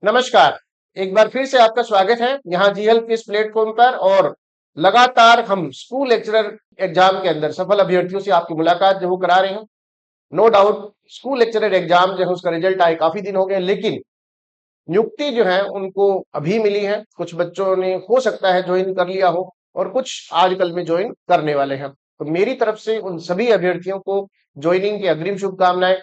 नमस्कार। एक बार फिर से आपका स्वागत है यहाँ जी हेल्प के इस प्लेटफॉर्म पर। और लगातार हम स्कूल लेक्चरर एग्जाम के अंदर सफल अभ्यर्थियों से आपकी मुलाकात जो वो करा रहे हैं। No doubt school lecturer exam जो है उसका रिजल्ट आए काफी दिन हो गए, लेकिन नियुक्ति जो है उनको अभी मिली है। कुछ बच्चों ने हो सकता है ज्वाइन कर लिया हो और कुछ आजकल में ज्वाइन करने वाले हैं। तो मेरी तरफ से उन सभी अभ्यर्थियों को ज्वाइनिंग की अग्रिम शुभकामनाएं।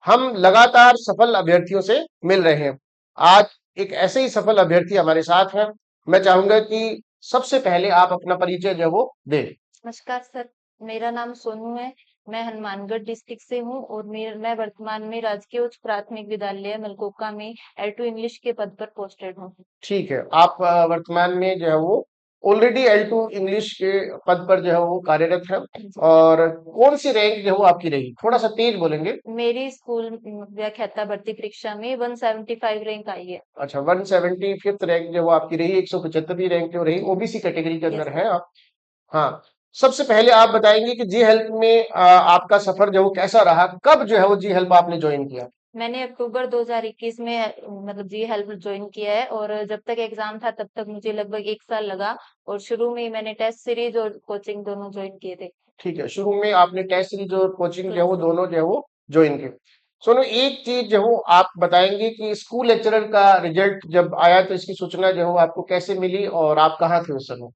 हम लगातार सफल अभ्यर्थियों से मिल रहे हैं। आज एक ऐसे ही सफल अभ्यर्थी हमारे साथ हैं। मैं चाहूंगा कि सबसे पहले आप अपना परिचय जो है वो दें। नमस्कार सर, मेरा नाम सोनू है। मैं हनुमानगढ़ डिस्ट्रिक्ट से हूँ और मैं वर्तमान में राजकीय उच्च प्राथमिक विद्यालय मलकोका में L2 इंग्लिश के पद पर पोस्टेड हूँ। ठीक है, आप वर्तमान में जो है वो ऑलरेडी L2 इंग्लिश के पद पर जो है वो कार्यरत है। जी। और कौन सी रैंक जो है वो आपकी रही? थोड़ा सा तेज बोलेंगे। मेरी स्कूल व्याख्याता भर्ती परीक्षा में 175 रैंक आई है। अच्छा, 175th रैंक जो वो आपकी रही, 175वीं रैंक जो रही, ओबीसी कैटेगरी के यस अंदर सर। है आप। हाँ। सबसे पहले आप बताएंगे कि जी हेल्प में आपका सफर जो वो कैसा रहा, कब जो है वो जी हेल्प आपने ज्वाइन किया? मैंने अक्टूबर 2021 में मतलब जी हेल्प ज्वाइन किया है और जब तक एग्जाम था तब तक मुझे लगभग 1 साल लगा। और शुरू में ही मैंने टेस्ट सीरीज और कोचिंग दोनों ज्वाइन किए थे। ठीक है, शुरू में आपने टेस्ट सीरीज और कोचिंग जो है यस वो सर। दोनों जो है वो ज्वाइन किए। सुनो, एक चीज जो है वो आप बताएंगे कि स्कूल लेक्चरर का रिजल्ट जब आया तो इसकी सूचना जो है वो आपको कैसे मिली और आप कहाँ थे उस समय?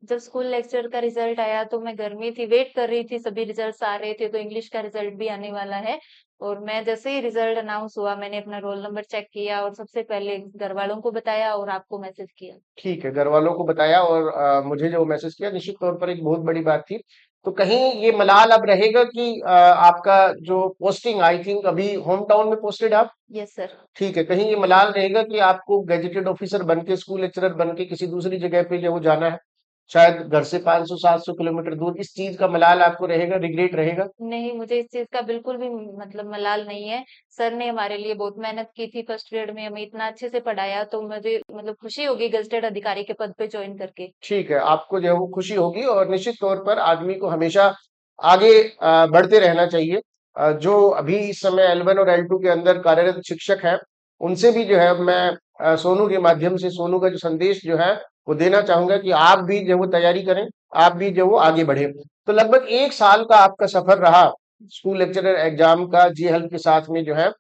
जब स्कूल लेक्चर का रिजल्ट आया तो मैं घर में थी, वेट कर रही थी, सभी रिजल्ट्स आ रहे थे तो इंग्लिश का रिजल्ट भी आने वाला है। और मैं जैसे ही रिजल्ट अनाउंस हुआ मैंने अपना रोल नंबर चेक किया और सबसे पहले घर वालों को बताया और आपको मैसेज किया। ठीक है, घर वालों को बताया और मुझे जो मैसेज किया, निश्चित तौर पर एक बहुत बड़ी बात थी। तो कहीं ये मलाल अब रहेगा कि आपका जो पोस्टिंग, आई थिंक अभी होम टाउन में पोस्टेड आप? Yes sir. ठीक है, कहीं ये मलाल रहेगा कि आपको गैजेटेड ऑफिसर बन के, स्कूल लेक्चरर बन के किसी दूसरी जगह पे जो वो जाना है, शायद घर से 500-700 किलोमीटर दूर, इस चीज का मलाल आपको रहेगा, रिग्रेट रहेगा? नहीं, मुझे इस चीज का बिल्कुल भी मतलब मलाल नहीं है। सर ने हमारे लिए बहुत मेहनत की थी, फर्स्ट पीरियड में हमें इतना अच्छे से पढ़ाया तो मुझे मतलब खुशी होगी गजेटेड अधिकारी के पद पे ज्वाइन करके। ठीक है, आपको जो है वो खुशी होगी और निश्चित तौर पर आदमी को हमेशा आगे बढ़ते रहना चाहिए। जो अभी इस समय L1 और L2 के अंदर कार्यरत शिक्षक हैं, उनसे भी जो है मैं सोनू के माध्यम से, सोनू का जो संदेश जो है वो देना चाहूंगा कि आप भी जो है वो तैयारी करें, आप भी जो है वो आगे बढ़े। तो लगभग 1 साल का आपका सफर रहा स्कूल लेक्चरर एग्जाम का जी हेल्प के साथ में जो है।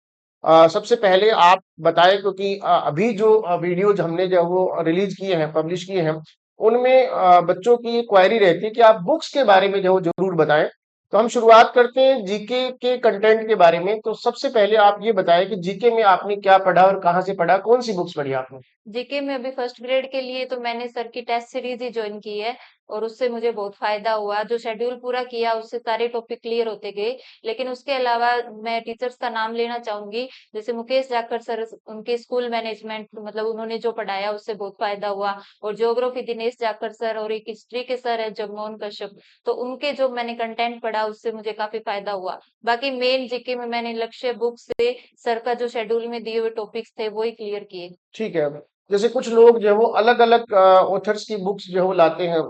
सबसे पहले आप बताएं, क्योंकि अभी जो वीडियोज हमने जो वो रिलीज किए हैं, पब्लिश किए हैं, उनमें बच्चों की ये क्वेरी रहती है कि आप बुक्स के बारे में जो वो जरूर बताएं। तो हम शुरुआत करते हैं जीके के कंटेंट के बारे में। तो सबसे पहले आप ये बताएं कि जीके में आपने क्या पढ़ा और कहाँ से पढ़ा, कौन सी बुक्स पढ़ी आपने? जीके में अभी फर्स्ट ग्रेड के लिए तो मैंने सर की टेस्ट सीरीज ही ज्वाइन की है और उससे मुझे बहुत फायदा हुआ। जो शेड्यूल पूरा किया उससे सारे टॉपिक क्लियर होते गए। लेकिन उसके अलावा मैं टीचर्स का नाम लेना चाहूंगी, जैसे मुकेश जाखड़ सर, उनके स्कूल मैनेजमेंट मतलब उन्होंने जो पढ़ाया उससे बहुत फायदा हुआ। और ज्योग्राफी दिनेश जाखड़ सर और एक हिस्ट्री के सर है जगमोहन कश्यप, तो उनके जो मैंने कंटेंट पढ़ा उससे मुझे काफी फायदा हुआ। बाकी मेन जीके में मैंने लक्ष्य बुक से सर का जो शेड्यूल में दिए हुए टॉपिक्स थे वो ही क्लियर किए। ठीक है। जैसे कुछ लोग जो है वो अलग अलग ऑथर्स की बुक्स जो है वो लाते हैं,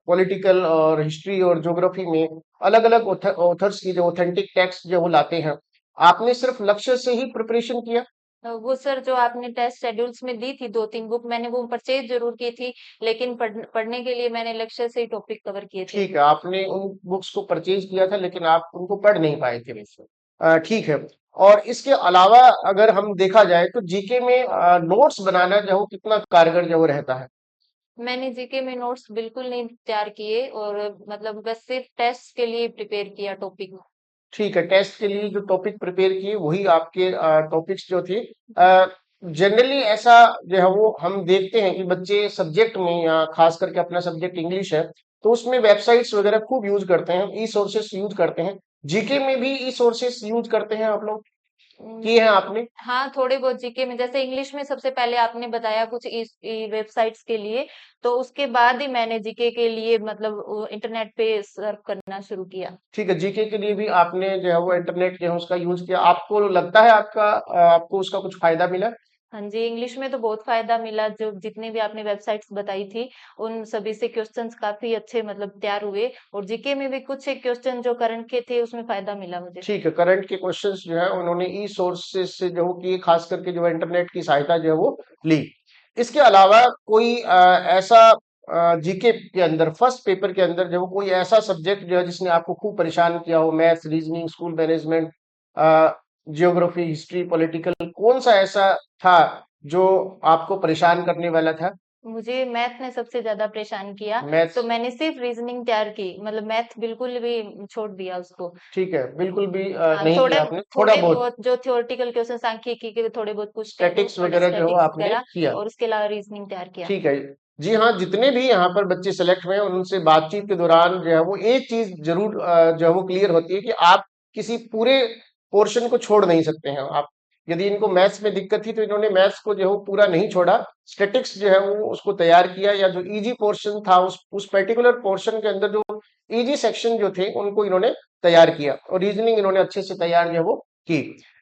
पॉलिटिकल और हिस्ट्री और ज्योग्राफी में अलग अलग ऑथर्स की जो ऑथेंटिक टेक्स्ट जो वो लाते हैं। आपने सिर्फ लक्ष्य से ही प्रिपरेशन किया? वो सर जो आपने टेस्ट शेड्यूल्स में दी थी 2-3 बुक, मैंने वो परचेज जरूर की थी, लेकिन पढ़ने के लिए मैंने लक्ष्य से ही टॉपिक कवर किए थे। ठीक है, आपने उन बुक्स को परचेज किया था लेकिन आप उनको पढ़ नहीं पाए थे। Yes sir. ठीक है। और इसके अलावा अगर हम देखा जाए तो जीके में नोट्स बनाना जो है वो कितना कारगर जो वो रहता है? मैंने जीके में नोट्स बिल्कुल नहीं तैयार किए और मतलब बस सिर्फ टेस्ट के लिए प्रिपेयर किया टॉपिक। ठीक है, टेस्ट के लिए जो टॉपिक प्रिपेयर किए वही आपके टॉपिक्स जो थे। जनरली ऐसा जो है वो हम देखते हैं कि बच्चे सब्जेक्ट में, या खास करके अपना सब्जेक्ट इंग्लिश है, तो उसमें वेबसाइट्स वगैरह खूब यूज करते हैं, ई सोर्सेस यूज करते हैं। जीके में भी ई सोर्सेस यूज करते हैं आप लोग? उम, किए हैं आपने? हाँ, थोड़े बहुत जीके में, जैसे इंग्लिश में सबसे पहले आपने बताया कुछ इस वेबसाइट्स के लिए, तो उसके बाद ही मैंने जीके के लिए मतलब इंटरनेट पे सर्फ करना शुरू किया। ठीक है, जीके के लिए भी आपने जो है वो इंटरनेट जो है उसका यूज किया। आपको लगता है आपको उसका कुछ फायदा मिला? हाँ जी, इंग्लिश में तो बहुत फ़ायदा मिला, जो जितनी भी आपने वेबसाइट्स बताई थी, उन सभी से क्वेश्चंस काफ़ी अच्छे मतलब तैयार हुए, और जीके में भी कुछ एक क्वेश्चन जो करंट के थे, उसमें फ़ायदा मिला मुझे। ठीक है, करंट के क्वेश्चंस जो है उन्होंने ई सोर्सेज से जो कि खास करके जो है इंटरनेट की सहायता जो है वो ली। इसके अलावा कोई ऐसा जीके के अंदर फर्स्ट पेपर के अंदर जो कोई ऐसा सब्जेक्ट जो है जिसने आपको खूब परेशान किया हो, maths, reasoning, school management, geography, history, political, कौन सा ऐसा था जो आपको परेशान करने वाला था? मुझे मैथ ने सबसे ज़्यादा परेशान किया, तो मैथ्स। मैंने सिर्फ रीज़निंग तैयार की, मतलब मैथ बिल्कुल भी छोड़ दिया उसको। ठीक है, बिल्कुल भी हाँ, नहीं थोड़े किया आपने, थोड़ा थोड़े बहुत बहुत जो थ्योरेटिकल क्वेश्चन सांख्यिकी के थोड़े बहुत पूछते हैं, तो स्टैटिक्स थोड़े वगैरह जो हो स्टैटिक्स आपने वगैरह, किया। और उसके अलावा रीज़निंग तैयार किया। ठीक है। जी हाँ, जितने भी यहाँ पर बच्चे सेलेक्ट हुए हैं उनसे बातचीत के दौरान जो है वो एक चीज जरूर जो है वो क्लियर होती है कि आप किसी पूरे पोर्शन को छोड़ नहीं सकते हैं। आप यदि इनको मैथ्स में दिक्कत थी तो इन्होंने मैथ्स को जो है वो पूरा नहीं छोड़ा, स्टैटिक्स जो है वो उसको तैयार किया, या जो इजी पोर्शन था उस पर्टिकुलर पोर्शन के अंदर जो इजी सेक्शन जो थे उनको इन्होंने तैयार किया, और रीजनिंग इन्होंने अच्छे से तैयार जो है वो की।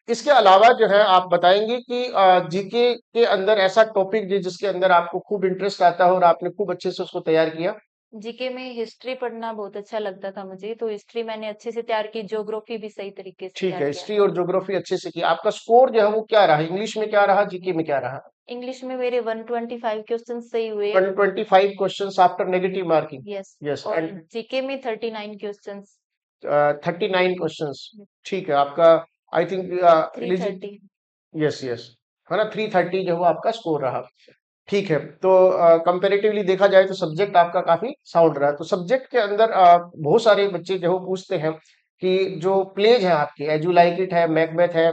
इसके अलावा जो है आप बताएंगे कि जीके के अंदर ऐसा टॉपिक जिसके अंदर आपको खूब इंटरेस्ट आता हो और आपने खूब अच्छे से उसको तैयार किया। जीके में हिस्ट्री पढ़ना बहुत अच्छा लगता था मुझे, तो हिस्ट्री मैंने अच्छे से तैयार की, ज्योग्राफी भी सही तरीके से ठीक तैयार है, किया। हिस्ट्री और ज्योग्राफी अच्छे से किया। आपका स्कोर जो है वो क्या रहा, इंग्लिश में क्या रहा, जीके में क्या रहा? इंग्लिश में मेरे 125 क्वेश्चन सही हुए। 125 questions after negative marking. Yes. Yes, और एंड जीके में 39 क्वेश्चंस। 39 क्वेश्चंस। ठीक है, आपका I think eligible. 330। Yes yes, है ना, 330 जो वो आपका स्कोर रहा। ठीक है, तो कंपैरेटिवली देखा जाए तो सब्जेक्ट आपका काफी साउंड रहा है। तो सब्जेक्ट के अंदर बहुत सारे बच्चे जो है पूछते हैं कि जो प्लेज है आपके, एज यू लाइक इट है, मैकबेथ है,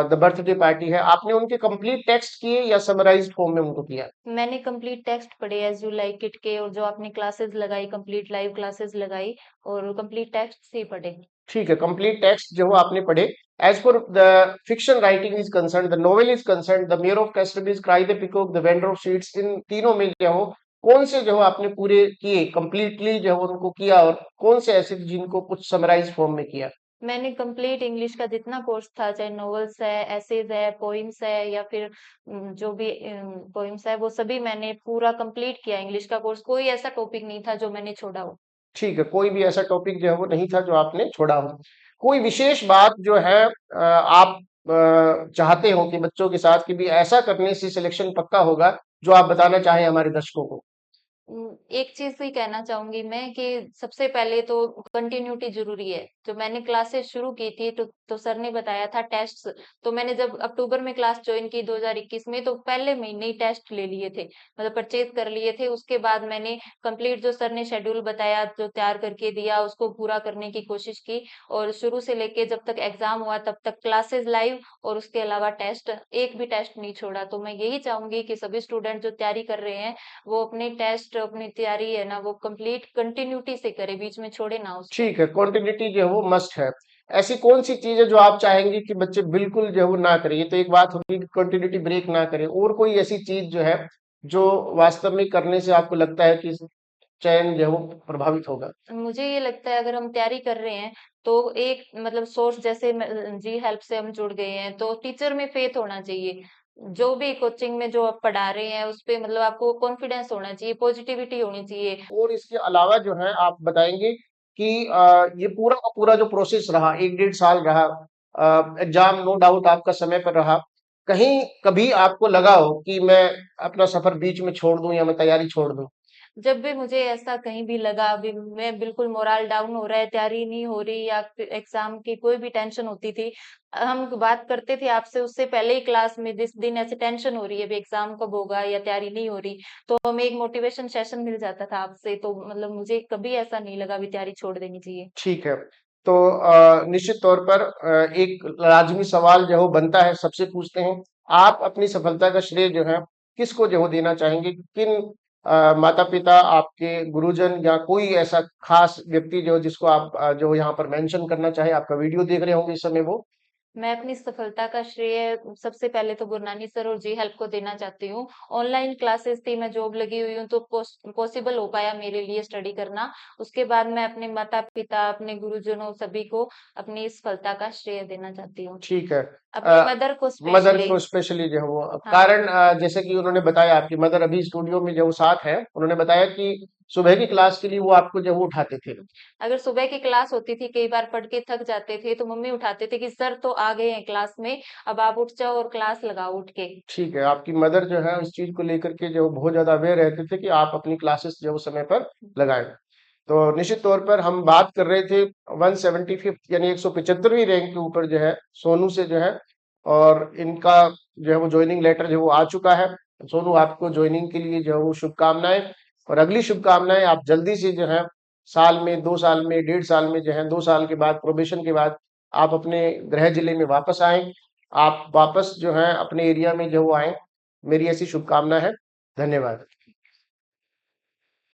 द बर्थडे पार्टी है, आपने उनके कंप्लीट टेक्स्ट किए या समराइज्ड फॉर्म में उनको किया? मैंने कंप्लीट टेक्स्ट पढ़े एज यू लाइक इट के, और जो आपने क्लासेस लगाई, कंप्लीट लाइव क्लासेस लगाई, और कंप्लीट टेक्स्ट से ही पढ़े। ठीक है, कंप्लीट टेक्स्ट जो आपने पढ़े। As per the fiction writing is concern, the novel is concern, the Mayor of Casterbridge, Cry the Peacock, the Vendor of Sweets, इन तीनों में जो हो कौन से जो आपने पूरे किए कंप्लीटली जो है उनको किया, और कौन से ऐसे जिनको कुछ समराइज फॉर्म में किया? मैंने कंप्लीट इंग्लिश का जितना कोर्स था, चाहे नॉवेल्स है, एसेज है, पोइम्स है, या फिर जो भी पोइम्स है, वो सभी मैंने पूरा कंप्लीट किया इंग्लिश का कोर्स। कोई ऐसा टॉपिक नहीं था जो मैंने छोड़ा हो। ठीक है, कोई भी ऐसा टॉपिक जो है वो नहीं था जो आपने छोड़ा हो। कोई विशेष बात जो है आप चाहते हो कि बच्चों के साथ कि भी ऐसा करने से सिलेक्शन पक्का होगा, जो आप बताना चाहें हमारे दर्शकों को? एक चीज ही कहना चाहूंगी मैं कि सबसे पहले तो कंटिन्यूटी जरूरी है। जो मैंने क्लासेस शुरू की थी, तो सर ने बताया था टेस्ट, तो मैंने जब अक्टूबर में क्लास ज्वाइन की 2021 में, तो पहले महीने ही टेस्ट ले लिए थे, मतलब परचेज कर लिए थे। उसके बाद मैंने कंप्लीट जो सर ने शेड्यूल बताया, जो तैयार करके दिया, उसको पूरा करने की कोशिश की। और शुरू से लेके जब तक एग्जाम हुआ तब तक क्लासेस लाइव, और उसके अलावा टेस्ट, एक भी टेस्ट नहीं छोड़ा। तो मैं यही चाहूंगी कि सभी स्टूडेंट जो तैयारी कर रहे हैं, वो अपने टेस्ट, अपनी तैयारी है ना, वो कंप्लीट कंटिन्यूटी से करे, बीच में छोड़े ना उसको। ठीक है, क्वांटिटी जो है वो मस्ट है। ऐसी कौन सी चीज है जो आप चाहेंगे कि बच्चे बिल्कुल जो है वो ना करें? ये तो एक बात होगी कि कंटिन्यूटी ब्रेक ना करें, और कोई ऐसी चीज जो है जो वास्तव में करने से आपको लगता है कि चयन जो है वो प्रभावित होगा? मुझे ये लगता है, अगर हम तैयारी कर रहे हैं, तो एक मतलब सोर्स, जैसे जी हेल्प से हम जुड़ गए हैं, तो टीचर में फेथ होना चाहिए। जो भी कोचिंग में जो आप पढ़ा रहे हैं, उस पे मतलब आपको कॉन्फिडेंस होना चाहिए, पॉजिटिविटी होनी चाहिए। और इसके अलावा जो है आप बताएंगे कि ये पूरा का पूरा जो प्रोसेस रहा, 1 डेढ़ साल रहा, एग्जाम नो डाउट आपका समय पर रहा, कहीं कभी आपको लगा हो कि मैं अपना सफर बीच में छोड़ दूं या मैं तैयारी छोड़ दूं? जब भी मुझे ऐसा कहीं भी लगा, अभी मैं बिल्कुल मोरल डाउन हो रहा है, तैयारी नहीं हो रही, या फिर एग्जाम की कोई भी टेंशन होती थी, हम बात करते थे आपसे उससे पहले ही क्लास में, जिस दिन ऐसे टेंशन हो रही है, अभी एग्जाम कब होगा या तैयारी नहीं हो रही, तो हमें एक मोटिवेशन सेशन मिल जाता था आपसे। तो मतलब मुझे कभी ऐसा नहीं लगा अभी तैयारी छोड़ देनी चाहिए। ठीक है, तो निश्चित तौर पर एक लाजमी सवाल जो है वो बनता है, सबसे पूछते हैं, आप अपनी सफलता का श्रेय जो है किसको जो है देना चाहेंगे? किन माता पिता, आपके गुरुजन, या कोई ऐसा खास व्यक्ति जो जिसको आप जो यहाँ पर मेंशन करना चाहे? आपका वीडियो देख रहे होंगे इस समय वो। मैं अपनी सफलता का श्रेय सबसे पहले तो गुरनानी सर और जी हेल्प को देना चाहती हूँ। ऑनलाइन क्लासेस थी, मैं जॉब लगी हुई हूँ, तो पॉसिबल हो पाया मेरे लिए स्टडी करना। उसके बाद मैं अपने माता-पिता, अपने गुरुजनों सभी को अपनी इस सफलता का श्रेय देना चाहती हूँ। ठीक है। अपनी मदर को मदर स्पेशली। को स्पेशली जो है वो हाँ। कारण जैसे कि उन्होंने बताया आपकी मदर अभी स्टूडियो में जो साथ है, उन्होंने बताया कि सुबह की क्लास के लिए वो आपको जो है वो उठाते थे। अगर सुबह की क्लास होती थी, कई बार पढ़ के थक जाते थे, तो मम्मी उठाते थे कि सर तो आ गए हैं क्लास में, अब आप उठ जाओ और क्लास लगाओ उठ के। ठीक है, आपकी मदर जो है इस चीज़ को लेकर के जो बहुत ज़्यादा अवेयर रहते थे कि आप अपनी क्लासेस जो है वो समय पर लगाएँ। तो निश्चित तौर पर हम बात कर रहे थे 175th यानी 175वीं रैंक के ऊपर जो है सोनू से जो है, और इनका जो है वो जॉइनिंग लेटर जो है वो आ चुका है। सोनू, आपको जॉइनिंग के लिए जो है वो शुभकामनाएँ, और अगली शुभकामनाएँ आप जल्दी से जो है साल में, 2 साल में, 1.5 साल में जो है 2 साल के बाद प्रोबेशन के बाद आप अपने गृह जिले में वापस आएँ। आप वापस जो है अपने एरिया में जो वो आएँ। मेरी ऐसी शुभकामना है। धन्यवाद।